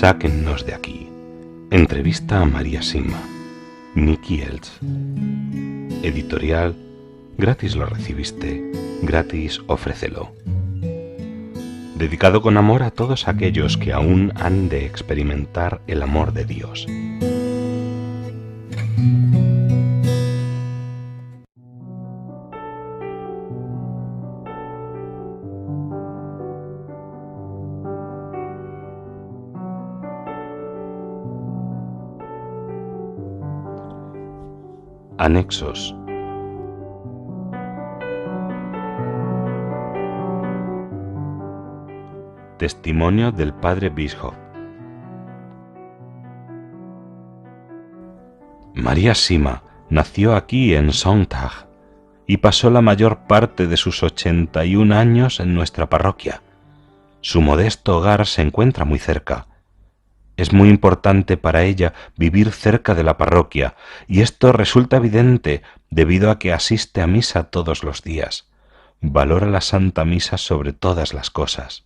Sáquennos de aquí. Entrevista a María Sima. Nicky Elts. Editorial. Gratis lo recibiste, gratis ofrécelo. Dedicado con amor a todos aquellos que aún han de experimentar el amor de Dios. Anexos. Testimonio del padre Bischoff. María Sima nació aquí en Sonntag y pasó la mayor parte de sus 81 años en nuestra parroquia. Su modesto hogar se encuentra muy cerca. Es muy importante para ella vivir cerca de la parroquia, y esto resulta evidente debido a que asiste a misa todos los días. Valora la Santa Misa sobre todas las cosas.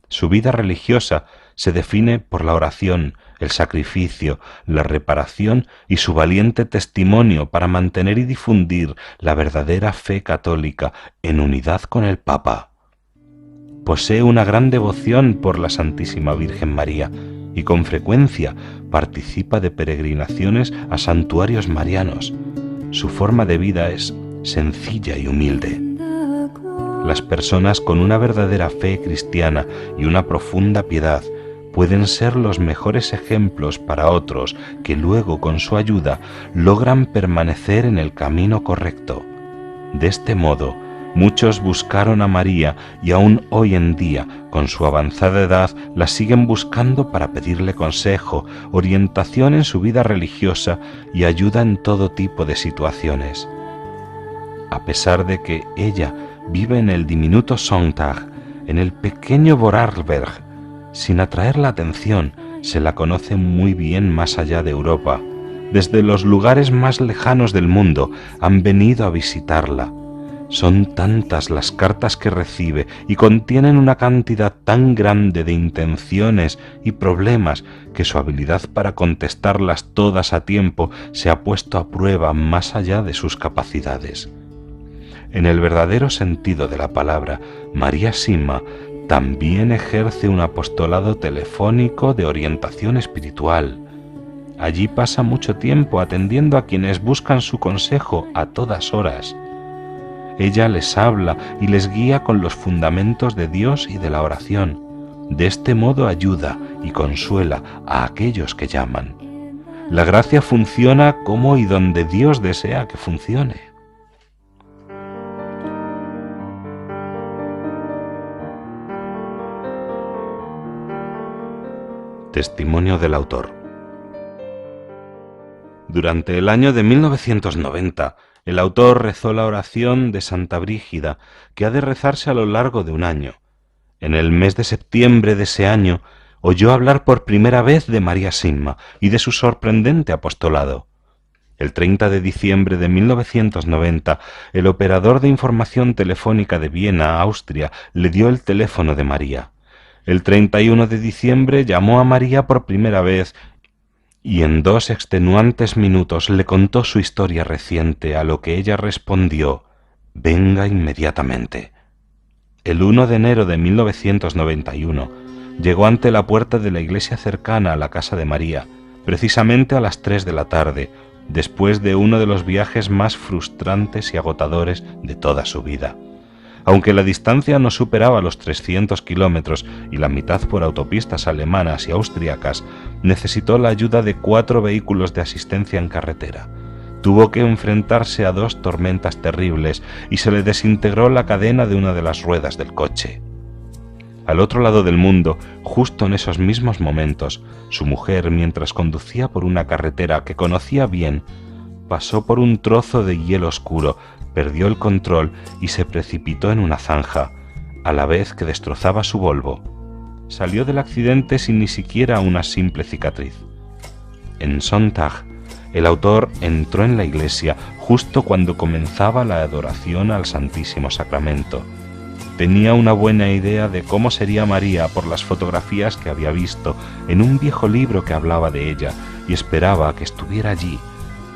Su vida religiosa se define por la oración, el sacrificio, la reparación y su valiente testimonio para mantener y difundir la verdadera fe católica en unidad con el Papa. Posee una gran devoción por la Santísima Virgen María y con frecuencia participa de peregrinaciones a santuarios marianos. Su forma de vida es sencilla y humilde. Las personas con una verdadera fe cristiana y una profunda piedad pueden ser los mejores ejemplos para otros que luego con su ayuda logran permanecer en el camino correcto. De este modo, muchos buscaron a María y aún hoy en día, con su avanzada edad, la siguen buscando para pedirle consejo, orientación en su vida religiosa y ayuda en todo tipo de situaciones. A pesar de que ella vive en el diminuto Sonntag, en el pequeño Vorarlberg, sin atraer la atención, se la conoce muy bien más allá de Europa. Desde los lugares más lejanos del mundo han venido a visitarla. Son tantas las cartas que recibe y contienen una cantidad tan grande de intenciones y problemas que su habilidad para contestarlas todas a tiempo se ha puesto a prueba más allá de sus capacidades. En el verdadero sentido de la palabra, María Sima también ejerce un apostolado telefónico de orientación espiritual. Allí pasa mucho tiempo atendiendo a quienes buscan su consejo a todas horas. Ella les habla y les guía con los fundamentos de Dios y de la oración. De este modo ayuda y consuela a aquellos que llaman. La gracia funciona como y donde Dios desea que funcione. Testimonio del autor. Durante el año de 1990, el autor rezó la oración de Santa Brígida, que ha de rezarse a lo largo de un año. En el mes de septiembre de ese año, oyó hablar por primera vez de María Sima y de su sorprendente apostolado. El 30 de diciembre de 1990, el operador de información telefónica de Viena, Austria, le dio el teléfono de María. El 31 de diciembre llamó a María por primera vez y en 2 extenuantes minutos le contó su historia reciente, a lo que ella respondió: «Venga inmediatamente». El 1 de enero de 1991 llegó ante la puerta de la iglesia cercana a la casa de María, precisamente a las 3 de la tarde, después de uno de los viajes más frustrantes y agotadores de toda su vida. Aunque la distancia no superaba los 300 kilómetros y la mitad por autopistas alemanas y austriacas, necesitó la ayuda de 4 vehículos de asistencia en carretera. Tuvo que enfrentarse a 2 tormentas terribles y se le desintegró la cadena de una de las ruedas del coche. Al otro lado del mundo, justo en esos mismos momentos, su mujer, mientras conducía por una carretera que conocía bien, pasó por un trozo de hielo oscuro, perdió el control y se precipitó en una zanja, a la vez que destrozaba su Volvo. Salió del accidente sin ni siquiera una simple cicatriz. En Sonntag, el autor entró en la iglesia justo cuando comenzaba la adoración al Santísimo Sacramento. Tenía una buena idea de cómo sería María por las fotografías que había visto en un viejo libro que hablaba de ella y esperaba que estuviera allí.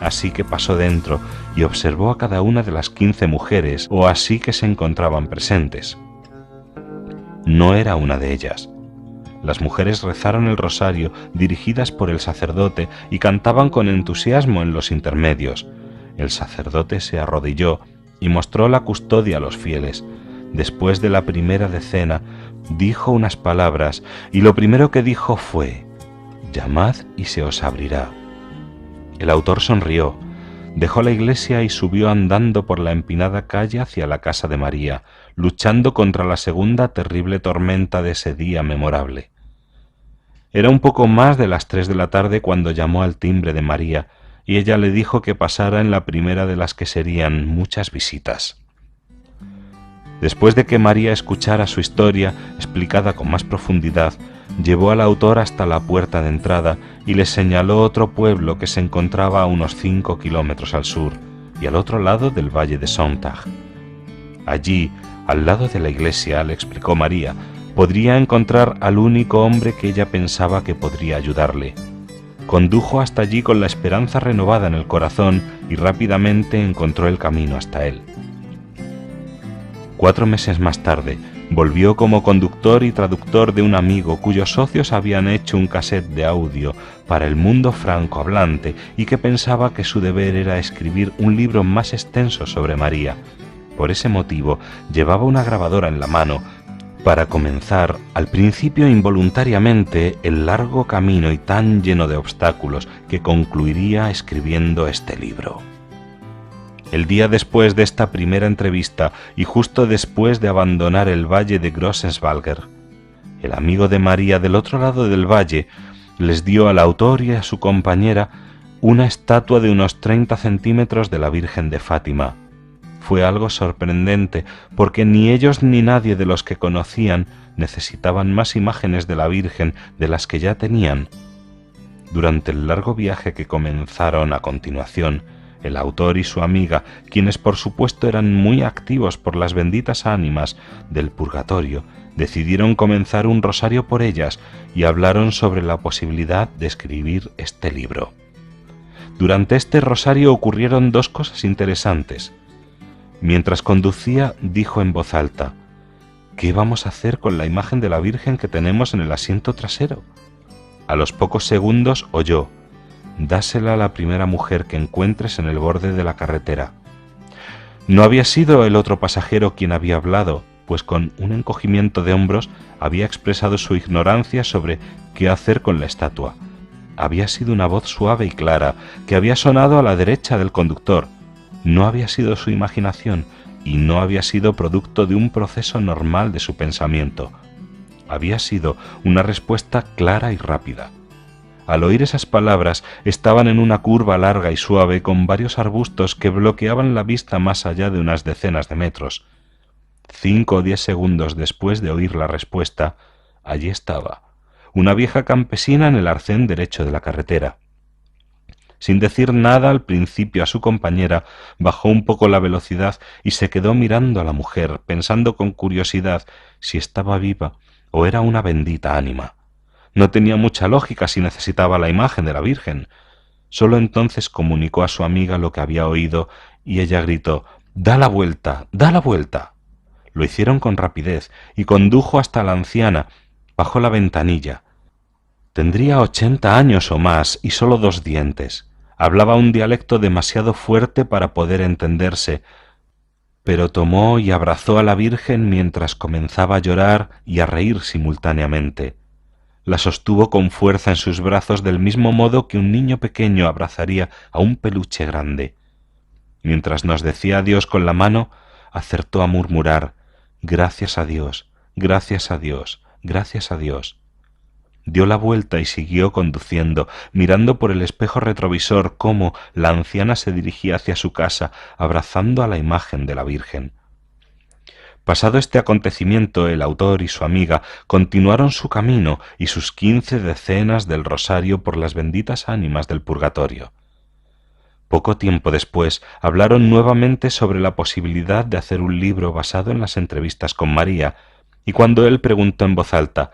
Así que pasó dentro y observó a cada una de las 15 mujeres o así que se encontraban presentes. No era una de ellas. Las mujeres rezaron el rosario dirigidas por el sacerdote y cantaban con entusiasmo en los intermedios. El sacerdote se arrodilló y mostró la custodia a los fieles. Después de la primera decena, dijo unas palabras y lo primero que dijo fue: «Llamad y se os abrirá». El autor sonrió, dejó la iglesia y subió andando por la empinada calle hacia la casa de María, luchando contra la segunda terrible tormenta de ese día memorable. Era un poco más de las 3 de la tarde cuando llamó al timbre de María, y ella le dijo que pasara en la primera de las que serían muchas visitas. Después de que María escuchara su historia, explicada con más profundidad, llevó al autor hasta la puerta de entrada y le señaló otro pueblo que se encontraba a unos 5 kilómetros al sur y al otro lado del valle de Sontag. Allí, al lado de la iglesia, le explicó María, podría encontrar al único hombre que ella pensaba que podría ayudarle. Condujo hasta allí con la esperanza renovada en el corazón y rápidamente encontró el camino hasta él. 4 meses más tarde, volvió como conductor y traductor de un amigo cuyos socios habían hecho un cassette de audio para el mundo francohablante y que pensaba que su deber era escribir un libro más extenso sobre María. Por ese motivo, llevaba una grabadora en la mano para comenzar, al principio involuntariamente, el largo camino y tan lleno de obstáculos que concluiría escribiendo este libro. El día después de esta primera entrevista y justo después de abandonar el valle de Grossenswalger, el amigo de María del otro lado del valle les dio al autor y a su compañera una estatua de unos 30 centímetros de la Virgen de Fátima. Fue algo sorprendente porque ni ellos ni nadie de los que conocían necesitaban más imágenes de la Virgen de las que ya tenían. Durante el largo viaje que comenzaron a continuación, el autor y su amiga, quienes por supuesto eran muy activos por las benditas ánimas del purgatorio, decidieron comenzar un rosario por ellas y hablaron sobre la posibilidad de escribir este libro. Durante este rosario ocurrieron 2 cosas interesantes. Mientras conducía, dijo en voz alta: «¿Qué vamos a hacer con la imagen de la Virgen que tenemos en el asiento trasero?». A los pocos segundos oyó: «Dásela a la primera mujer que encuentres en el borde de la carretera». No había sido el otro pasajero quien había hablado, pues con un encogimiento de hombros había expresado su ignorancia sobre qué hacer con la estatua. Había sido una voz suave y clara que había sonado a la derecha del conductor. No había sido su imaginación y no había sido producto de un proceso normal de su pensamiento. Había sido una respuesta clara y rápida. Al oír esas palabras, estaban en una curva larga y suave con varios arbustos que bloqueaban la vista más allá de unas decenas de metros. 5 o 10 segundos después de oír la respuesta, allí estaba, una vieja campesina en el arcén derecho de la carretera. Sin decir nada al principio a su compañera, bajó un poco la velocidad y se quedó mirando a la mujer, pensando con curiosidad si estaba viva o era una bendita ánima. No tenía mucha lógica si necesitaba la imagen de la Virgen. Solo entonces comunicó a su amiga lo que había oído y ella gritó: «¡Da la vuelta! ¡Da la vuelta!». Lo hicieron con rapidez y condujo hasta la anciana. Bajó la ventanilla. Tendría 80 años o más y solo 2 dientes. Hablaba un dialecto demasiado fuerte para poder entenderse, pero tomó y abrazó a la Virgen mientras comenzaba a llorar y a reír simultáneamente. La sostuvo con fuerza en sus brazos del mismo modo que un niño pequeño abrazaría a un peluche grande. Mientras nos decía adiós con la mano, acertó a murmurar: «Gracias a Dios, gracias a Dios, gracias a Dios». Dio la vuelta y siguió conduciendo, mirando por el espejo retrovisor cómo la anciana se dirigía hacia su casa, abrazando a la imagen de la Virgen. Pasado este acontecimiento, el autor y su amiga continuaron su camino y sus 15 decenas del rosario por las benditas ánimas del purgatorio. Poco tiempo después hablaron nuevamente sobre la posibilidad de hacer un libro basado en las entrevistas con María, y cuando él preguntó en voz alta: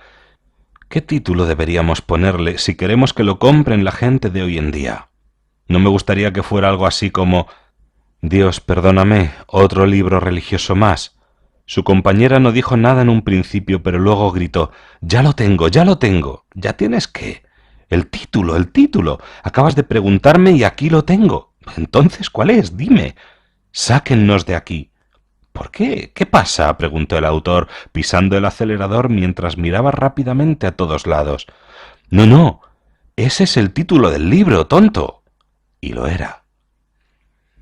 ¿qué título deberíamos ponerle si queremos que lo compren la gente de hoy en día? No me gustaría que fuera algo así como Dios, perdóname, otro libro religioso más. Su compañera no dijo nada en un principio, pero luego gritó: ya lo tengo, ya lo tengo. ¿Ya tienes qué? El título, el título. Acabas de preguntarme y aquí lo tengo. Entonces, ¿cuál es? Dime. Sáquennos de aquí. ¿Por qué? ¿Qué pasa?, preguntó el autor, pisando el acelerador mientras miraba rápidamente a todos lados. No, no. Ese es el título del libro, tonto. Y lo era.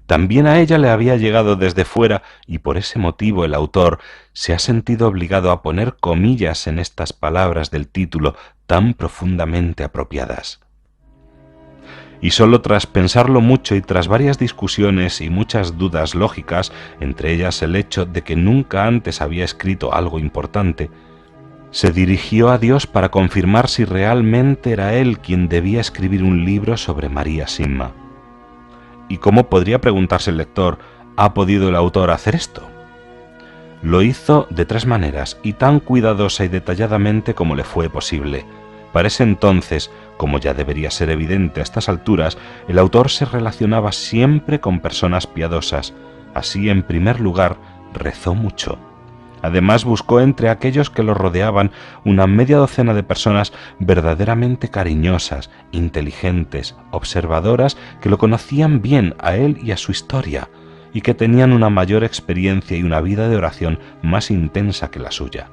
También a ella le había llegado desde fuera, y por ese motivo el autor se ha sentido obligado a poner comillas en estas palabras del título tan profundamente apropiadas. Y sólo tras pensarlo mucho y tras varias discusiones y muchas dudas lógicas, entre ellas el hecho de que nunca antes había escrito algo importante, se dirigió a Dios para confirmar si realmente era él quien debía escribir un libro sobre María Simma. ¿Y cómo, podría preguntarse el lector, ha podido el autor hacer esto? Lo hizo de tres maneras y tan cuidadosa y detalladamente como le fue posible. Para ese entonces, como ya debería ser evidente a estas alturas, el autor se relacionaba siempre con personas piadosas. Así, en primer lugar, rezó mucho. Además, buscó entre aquellos que lo rodeaban una media docena de personas verdaderamente cariñosas, inteligentes, observadoras, que lo conocían bien a él y a su historia, y que tenían una mayor experiencia y una vida de oración más intensa que la suya.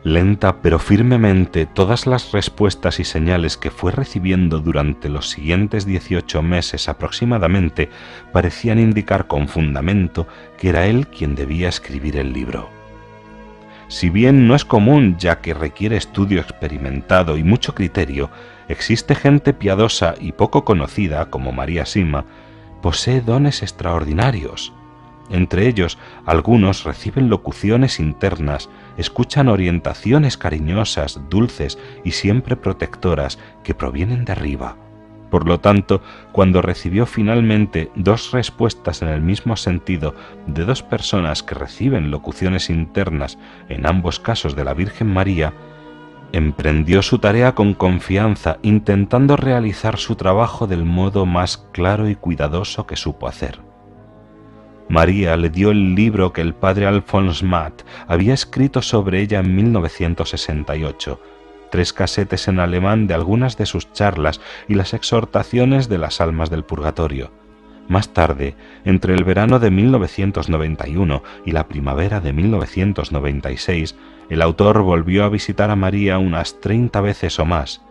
Lenta pero firmemente, todas las respuestas y señales que fue recibiendo durante los siguientes 18 meses aproximadamente parecían indicar con fundamento que era él quien debía escribir el libro. Si bien no es común, ya que requiere estudio experimentado y mucho criterio, existe gente piadosa y poco conocida, como María Simma, posee dones extraordinarios. Entre ellos, algunos reciben locuciones internas, escuchan orientaciones cariñosas, dulces y siempre protectoras que provienen de arriba. Por lo tanto, cuando recibió finalmente dos respuestas en el mismo sentido de dos personas que reciben locuciones internas, en ambos casos de la Virgen María, emprendió su tarea con confianza, intentando realizar su trabajo del modo más claro y cuidadoso que supo hacer. María le dio el libro que el padre Alphonse Matt había escrito sobre ella en 1968, 3 casetes en alemán de algunas de sus charlas y las exhortaciones de las almas del purgatorio. Más tarde, entre el verano de 1991 y la primavera de 1996, el autor volvió a visitar a María unas 30 veces o más.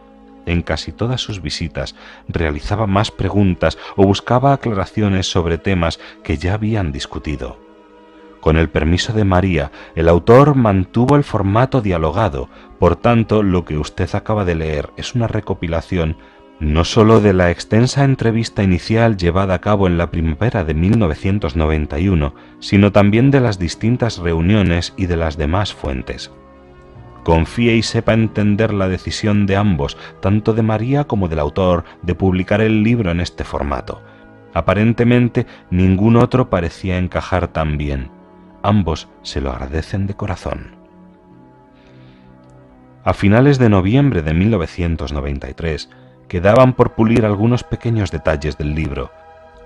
En casi todas sus visitas realizaba más preguntas o buscaba aclaraciones sobre temas que ya habían discutido. Con el permiso de María, el autor mantuvo el formato dialogado, por tanto, lo que usted acaba de leer es una recopilación no sólo de la extensa entrevista inicial llevada a cabo en la primavera de 1991, sino también de las distintas reuniones y de las demás fuentes. Confíe y sepa entender la decisión de ambos, tanto de María como del autor, de publicar el libro en este formato. Aparentemente, ningún otro parecía encajar tan bien. Ambos se lo agradecen de corazón. A finales de noviembre de 1993, quedaban por pulir algunos pequeños detalles del libro.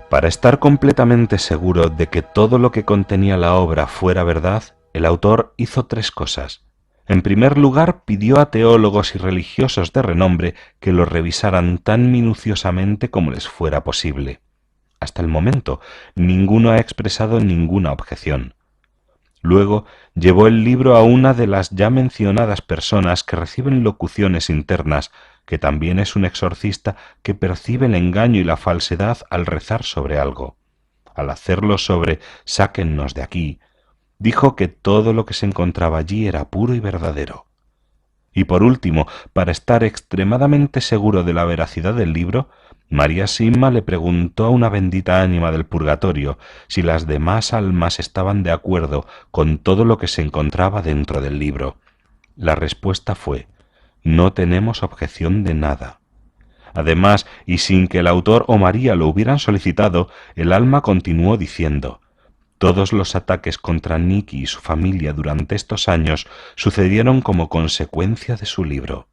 Para estar completamente seguro de que todo lo que contenía la obra fuera verdad, el autor hizo 3 cosas. En primer lugar, pidió a teólogos y religiosos de renombre que lo revisaran tan minuciosamente como les fuera posible. Hasta el momento, ninguno ha expresado ninguna objeción. Luego, llevó el libro a una de las ya mencionadas personas que reciben locuciones internas, que también es un exorcista que percibe el engaño y la falsedad al rezar sobre algo. Al hacerlo sobre «sáquennos de aquí», dijo que todo lo que se encontraba allí era puro y verdadero. Y por último, para estar extremadamente seguro de la veracidad del libro, María Simma le preguntó a una bendita ánima del purgatorio si las demás almas estaban de acuerdo con todo lo que se encontraba dentro del libro. La respuesta fue: no tenemos objeción de nada. Además, y sin que el autor o María lo hubieran solicitado, el alma continuó diciendo: todos los ataques contra Nicky y su familia durante estos años sucedieron como consecuencia de su libro.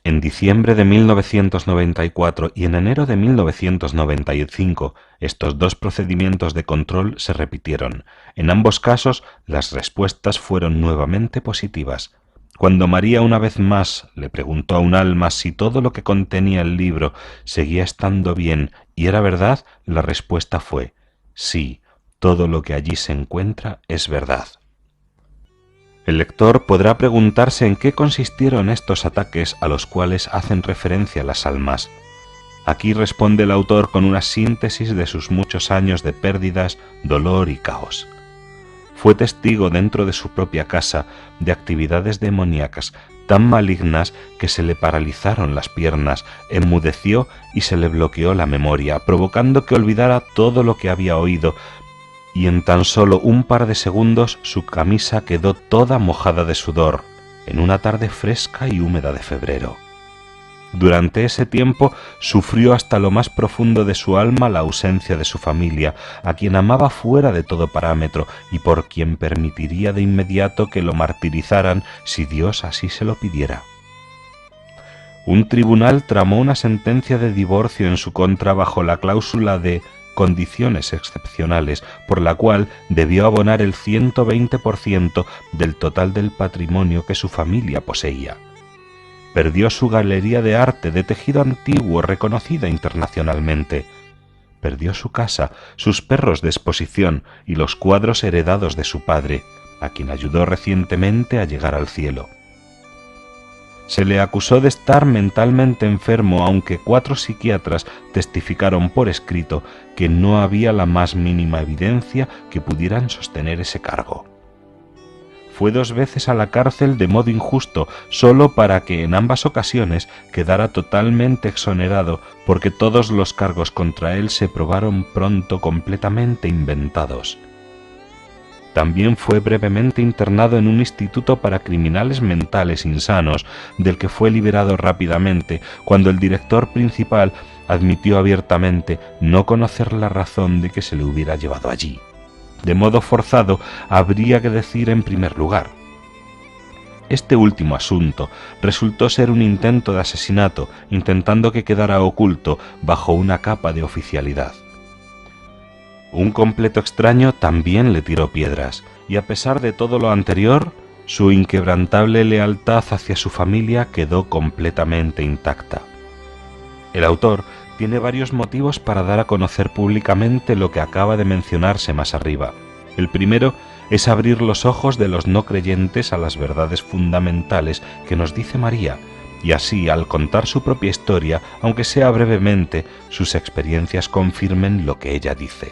En diciembre de 1994 y en enero de 1995, estos dos procedimientos de control se repitieron. En ambos casos, las respuestas fueron nuevamente positivas. Cuando María una vez más le preguntó a un alma si todo lo que contenía el libro seguía estando bien y era verdad, la respuesta fue: sí, todo lo que allí se encuentra es verdad. El lector podrá preguntarse en qué consistieron estos ataques a los cuales hacen referencia las almas. Aquí responde el autor con una síntesis de sus muchos años de pérdidas, dolor y caos. Fue testigo dentro de su propia casa de actividades demoníacas tan malignas que se le paralizaron las piernas, enmudeció y se le bloqueó la memoria, provocando que olvidara todo lo que había oído, y en tan solo un par de segundos su camisa quedó toda mojada de sudor, en una tarde fresca y húmeda de febrero. Durante ese tiempo sufrió hasta lo más profundo de su alma la ausencia de su familia, a quien amaba fuera de todo parámetro y por quien permitiría de inmediato que lo martirizaran si Dios así se lo pidiera. Un tribunal tramó una sentencia de divorcio en su contra bajo la cláusula de condiciones excepcionales, por la cual debió abonar el 120% del total del patrimonio que su familia poseía. Perdió su galería de arte de tejido antiguo reconocida internacionalmente. Perdió su casa, sus perros de exposición y los cuadros heredados de su padre, a quien ayudó recientemente a llegar al cielo. Se le acusó de estar mentalmente enfermo, aunque 4 psiquiatras testificaron por escrito que no había la más mínima evidencia que pudieran sostener ese cargo. Fue 2 veces a la cárcel de modo injusto, solo para que en ambas ocasiones quedara totalmente exonerado, porque todos los cargos contra él se probaron pronto completamente inventados. También fue brevemente internado en un instituto para criminales mentales insanos, del que fue liberado rápidamente, cuando el director principal admitió abiertamente no conocer la razón de que se le hubiera llevado allí. De modo forzado, habría que decir en primer lugar. Este último asunto resultó ser un intento de asesinato, intentando que quedara oculto bajo una capa de oficialidad. Un completo extraño también le tiró piedras, y a pesar de todo lo anterior, su inquebrantable lealtad hacia su familia quedó completamente intacta. El autor tiene varios motivos para dar a conocer públicamente lo que acaba de mencionarse más arriba. El primero es abrir los ojos de los no creyentes a las verdades fundamentales que nos dice María, y así, al contar su propia historia, aunque sea brevemente, sus experiencias confirmen lo que ella dice.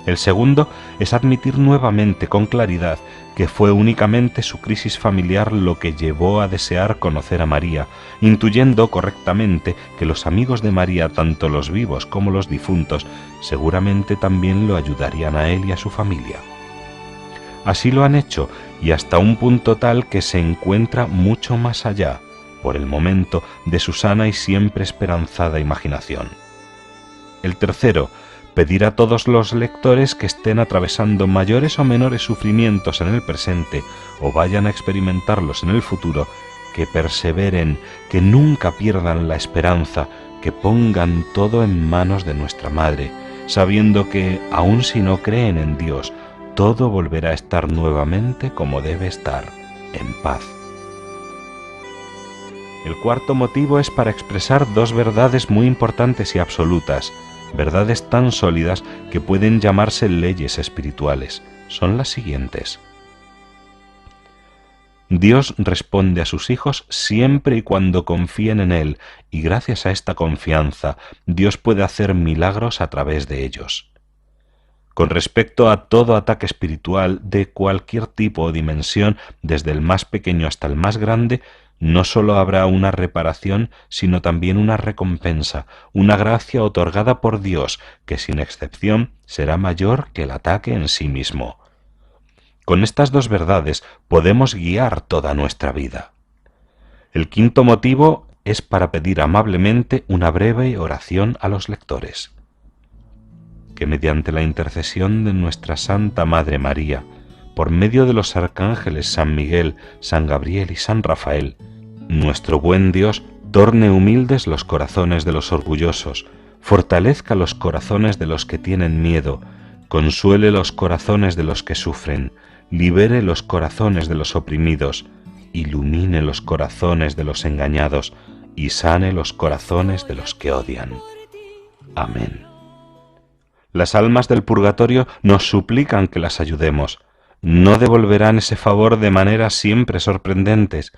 El segundo es admitir nuevamente con claridad que fue únicamente su crisis familiar lo que llevó a desear conocer a María, intuyendo correctamente que los amigos de María, tanto los vivos como los difuntos, seguramente también lo ayudarían a él y a su familia. Así lo han hecho, y hasta un punto tal que se encuentra mucho más allá, por el momento, de su sana y siempre esperanzada imaginación. El tercero, pedir a todos los lectores que estén atravesando mayores o menores sufrimientos en el presente o vayan a experimentarlos en el futuro, que perseveren, que nunca pierdan la esperanza, que pongan todo en manos de nuestra Madre, sabiendo que, aun si no creen en Dios, todo volverá a estar nuevamente como debe estar, en paz. El cuarto motivo es para expresar 2 verdades muy importantes y absolutas, verdades tan sólidas que pueden llamarse leyes espirituales. Son las siguientes. Dios responde a sus hijos siempre y cuando confíen en Él, y gracias a esta confianza, Dios puede hacer milagros a través de ellos. Con respecto a todo ataque espiritual de cualquier tipo o dimensión, desde el más pequeño hasta el más grande, no sólo habrá una reparación, sino también una recompensa, una gracia otorgada por Dios, que sin excepción será mayor que el ataque en sí mismo. Con estas 2 verdades podemos guiar toda nuestra vida. El quinto motivo es para pedir amablemente una breve oración a los lectores. Que mediante la intercesión de nuestra Santa Madre María, por medio de los arcángeles San Miguel, San Gabriel y San Rafael, nuestro buen Dios torne humildes los corazones de los orgullosos, fortalezca los corazones de los que tienen miedo, consuele los corazones de los que sufren, libere los corazones de los oprimidos, ilumine los corazones de los engañados y sane los corazones de los que odian. Amén. Las almas del purgatorio nos suplican que las ayudemos. No devolverán ese favor de maneras siempre sorprendentes.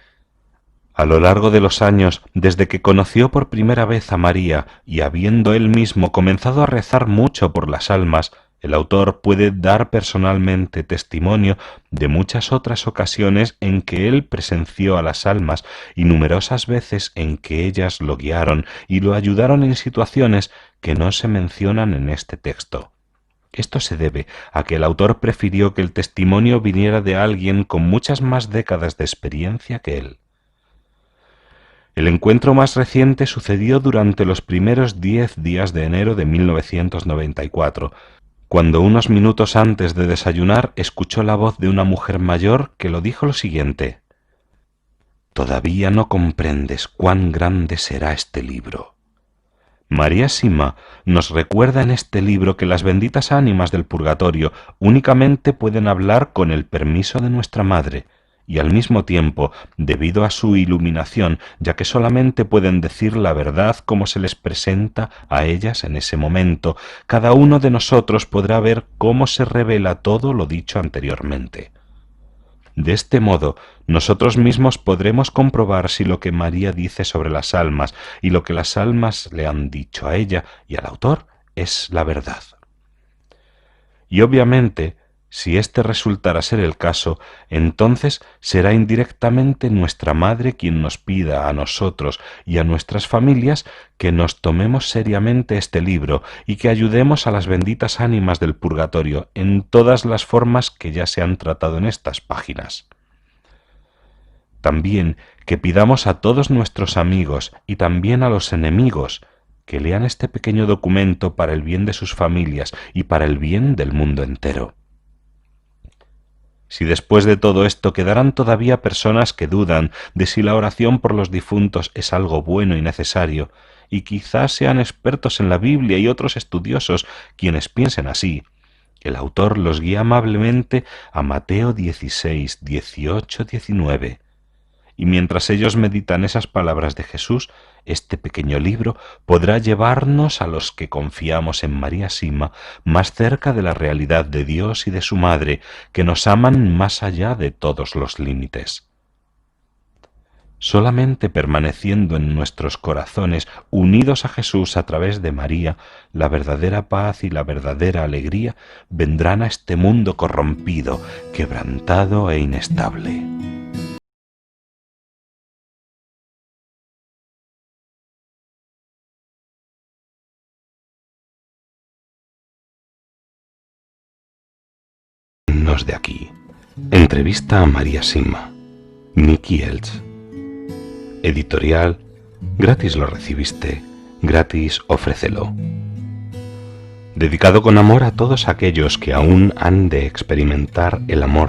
A lo largo de los años, desde que conoció por primera vez a María y habiendo él mismo comenzado a rezar mucho por las almas, el autor puede dar personalmente testimonio de muchas otras ocasiones en que él presenció a las almas y numerosas veces en que ellas lo guiaron y lo ayudaron en situaciones que no se mencionan en este texto. Esto se debe a que el autor prefirió que el testimonio viniera de alguien con muchas más décadas de experiencia que él. El encuentro más reciente sucedió durante los primeros 10 días de enero de 1994, cuando unos minutos antes de desayunar escuchó la voz de una mujer mayor que lo dijo lo siguiente: «Todavía no comprendes cuán grande será este libro». María Sima nos recuerda en este libro que las benditas ánimas del purgatorio únicamente pueden hablar con el permiso de nuestra Madre, y al mismo tiempo, debido a su iluminación, ya que solamente pueden decir la verdad como se les presenta a ellas en ese momento, cada uno de nosotros podrá ver cómo se revela todo lo dicho anteriormente. De este modo, nosotros mismos podremos comprobar si lo que María dice sobre las almas y lo que las almas le han dicho a ella y al autor es la verdad. Y obviamente, si este resultara ser el caso, entonces será indirectamente nuestra Madre quien nos pida a nosotros y a nuestras familias que nos tomemos seriamente este libro y que ayudemos a las benditas ánimas del purgatorio en todas las formas que ya se han tratado en estas páginas. También que pidamos a todos nuestros amigos y también a los enemigos que lean este pequeño documento para el bien de sus familias y para el bien del mundo entero. Si después de todo esto quedaran todavía personas que dudan de si la oración por los difuntos es algo bueno y necesario, y quizás sean expertos en la Biblia y otros estudiosos quienes piensen así, el autor los guía amablemente a Mateo 16, 18, 19. Y mientras ellos meditan esas palabras de Jesús, este pequeño libro podrá llevarnos a los que confiamos en María Sima más cerca de la realidad de Dios y de su Madre, que nos aman más allá de todos los límites. Solamente permaneciendo en nuestros corazones unidos a Jesús a través de María, la verdadera paz y la verdadera alegría vendrán a este mundo corrompido, quebrantado e inestable. De aquí. Entrevista a María Sima. Miki Elch. Editorial. Gratis lo recibiste, gratis ofrécelo. Dedicado con amor a todos aquellos que aún han de experimentar el amor